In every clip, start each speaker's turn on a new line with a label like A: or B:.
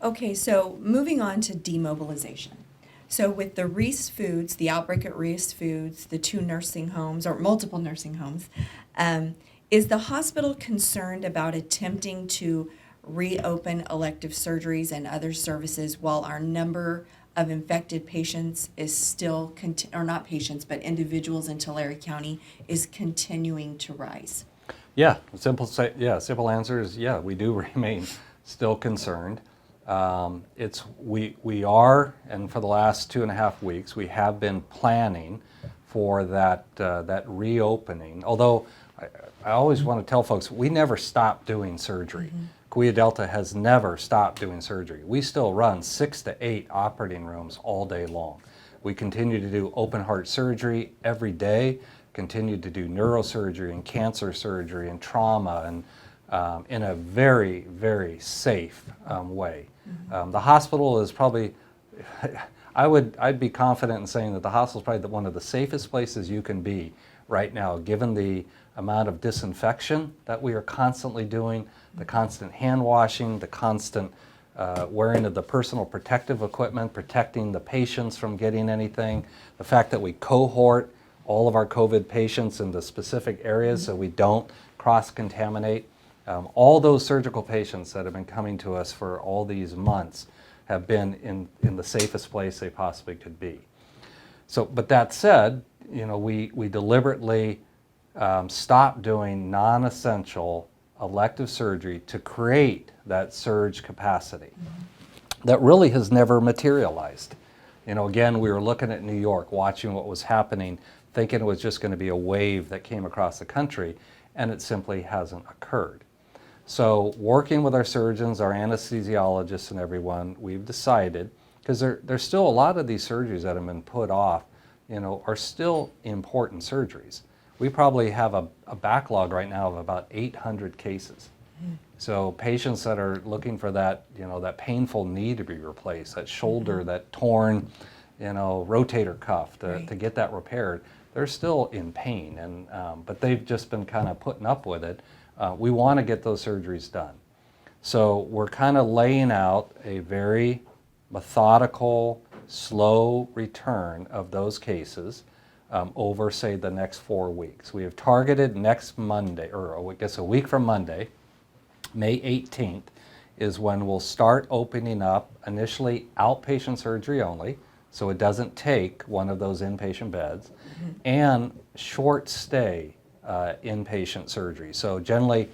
A: Okay, so moving on to demobilization. So with the Ruiz Foods, the outbreak at Ruiz Foods, the two nursing homes or multiple nursing homes, is the hospital concerned about attempting to reopen elective surgeries and other services while our number of infected patients is still, or not patients, but individuals in Tulare County is continuing to rise?
B: Yeah, simple answer is yeah, we do remain still concerned. We are, and for the last 2.5 weeks, we have been planning for that reopening. Although I always want to tell folks, we never stop doing surgery. Kauai Delta has never stopped doing surgery. We still run 6 to 8 operating rooms all day long. We continue to do open heart surgery every day, continue to do neurosurgery and cancer surgery and trauma, and in a very, very safe way. The hospital is probably, I'd be confident in saying that the hospital is probably one of the safest places you can be right now, given the amount of disinfection that we are constantly doing, the constant hand washing, the constant wearing of the personal protective equipment, protecting the patients from getting anything, the fact that we cohort all of our COVID patients into specific areas so we don't cross-contaminate. All those surgical patients that have been coming to us for all these months have been in the safest place they possibly could be. So, but that said, we deliberately stopped doing non-essential elective surgery to create that surge capacity that really has never materialized. Again, we were looking at New York, watching what was happening, thinking it was just going to be a wave that came across the country, and it simply hasn't occurred. So working with our surgeons, our anesthesiologists and everyone, we've decided, because there's still a lot of these surgeries that have been put off, are still important surgeries. We probably have a backlog right now of about 800 cases. So patients that are looking for that, that painful knee to be replaced, that shoulder, that torn, rotator cuff to get that repaired, they're still in pain, but they've just been kind of putting up with it. We want to get those surgeries done. So we're kind of laying out a very methodical, slow return of those cases over, say, the next 4 weeks. We have targeted next Monday, or I guess a week from Monday, May 18th, is when we'll start opening up initially outpatient surgery only, so it doesn't take one of those inpatient beds, and short stay inpatient surgery. So generally,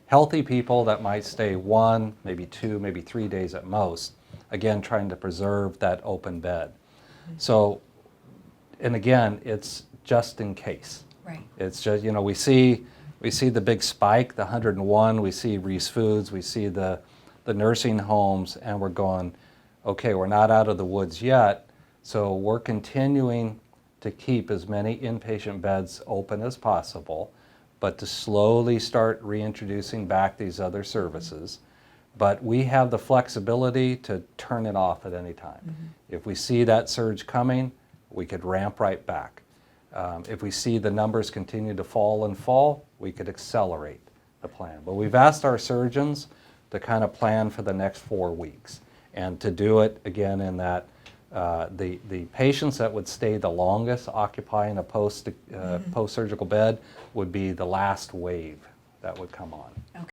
B: healthy people that might stay 1, maybe 2, maybe 3 days at most, again, trying to preserve that open bed. So, and again, it's just in case.
A: Right.
B: It's just, we see the big spike, the 101, we see Ruiz Foods, we see the nursing homes, and we're going, okay, we're not out of the woods yet, so we're continuing to keep as many inpatient beds open as possible, but to slowly start reintroducing back these other services. But we have the flexibility to turn it off at any time. If we see that surge coming, we could ramp right back. If we see the numbers continue to fall, we could accelerate the plan. But we've asked our surgeons to kind of plan for the next 4 weeks and to do it again in that the patients that would stay the longest occupying a post-surgical bed would be the last wave that would come on.
A: Okay.